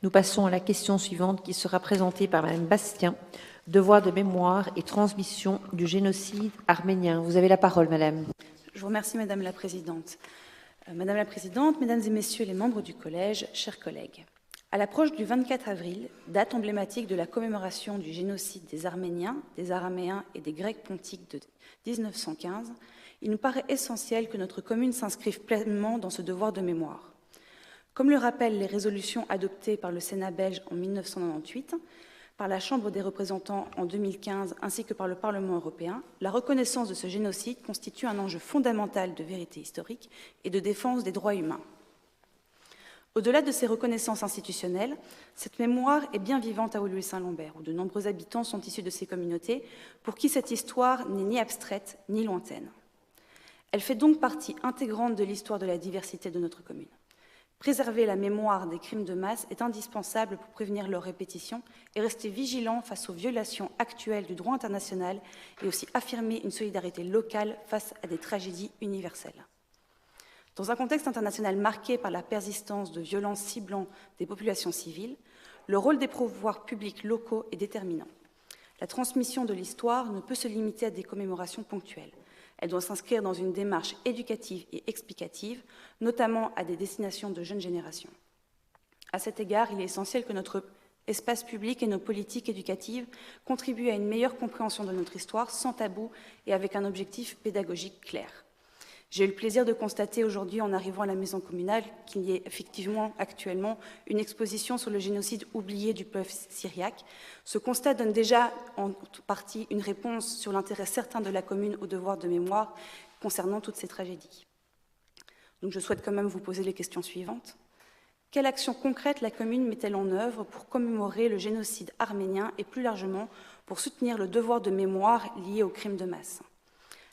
Nous passons à la question suivante qui sera présentée par Madame Bastien. Devoir de mémoire et transmission du génocide arménien. Vous avez la parole, Madame. Je vous remercie, Madame la Présidente. Madame la Présidente, Mesdames et Messieurs les membres du Collège, chers collègues, à l'approche du 24 avril, date emblématique de la commémoration du génocide des Arméniens, des Araméens et des Grecs pontiques de 1915, il nous paraît essentiel que notre commune s'inscrive pleinement dans ce devoir de mémoire. Comme le rappellent les résolutions adoptées par le Sénat belge en 1998, par la Chambre des représentants en 2015 ainsi que par le Parlement européen, la reconnaissance de ce génocide constitue un enjeu fondamental de vérité historique et de défense des droits humains. Au-delà de ces reconnaissances institutionnelles, cette mémoire est bien vivante à Woluwe-Saint-Lambert, où de nombreux habitants sont issus de ces communautés, pour qui cette histoire n'est ni abstraite ni lointaine. Elle fait donc partie intégrante de l'histoire de la diversité de notre commune. Préserver la mémoire des crimes de masse est indispensable pour prévenir leur répétition et rester vigilant face aux violations actuelles du droit international et aussi affirmer une solidarité locale face à des tragédies universelles. Dans un contexte international marqué par la persistance de violences ciblant des populations civiles, le rôle des pouvoirs publics locaux est déterminant. La transmission de l'histoire ne peut se limiter à des commémorations ponctuelles. Elle doit s'inscrire dans une démarche éducative et explicative, notamment à des destinations de jeunes générations. À cet égard, il est essentiel que notre espace public et nos politiques éducatives contribuent à une meilleure compréhension de notre histoire, sans tabou et avec un objectif pédagogique clair. J'ai eu le plaisir de constater aujourd'hui, en arrivant à la maison communale, qu'il y ait effectivement actuellement une exposition sur le génocide oublié du peuple syriaque. Ce constat donne déjà en partie une réponse sur l'intérêt certain de la commune au devoir de mémoire concernant toutes ces tragédies. Donc je souhaite quand même vous poser les questions suivantes. Quelle action concrète la commune met-elle en œuvre pour commémorer le génocide arménien et plus largement pour soutenir le devoir de mémoire lié aux crimes de masse ?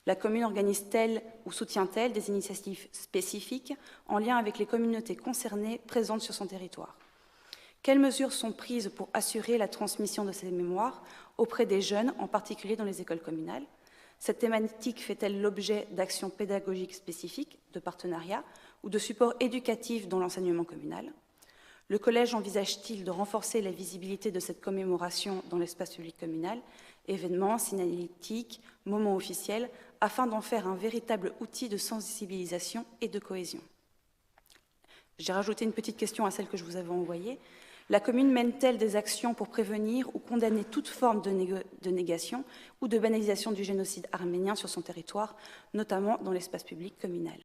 La commune organise-t-elle ou soutient-elle des initiatives spécifiques en lien avec les communautés concernées présentes sur son territoire? Quelles mesures sont prises pour assurer la transmission de ces mémoires auprès des jeunes, en particulier dans les écoles communales? Cette thématique fait-elle l'objet d'actions pédagogiques spécifiques, de partenariats ou de supports éducatifs dans l'enseignement communal? Le collège envisage-t-il de renforcer la visibilité de cette commémoration dans l'espace public communal, événements, signalétiques, moments officiels, afin d'en faire un véritable outil de sensibilisation et de cohésion? J'ai rajouté une petite question à celle que je vous avais envoyée. La commune mène-t-elle des actions pour prévenir ou condamner toute forme de négation ou de banalisation du génocide arménien sur son territoire, notamment dans l'espace public communal?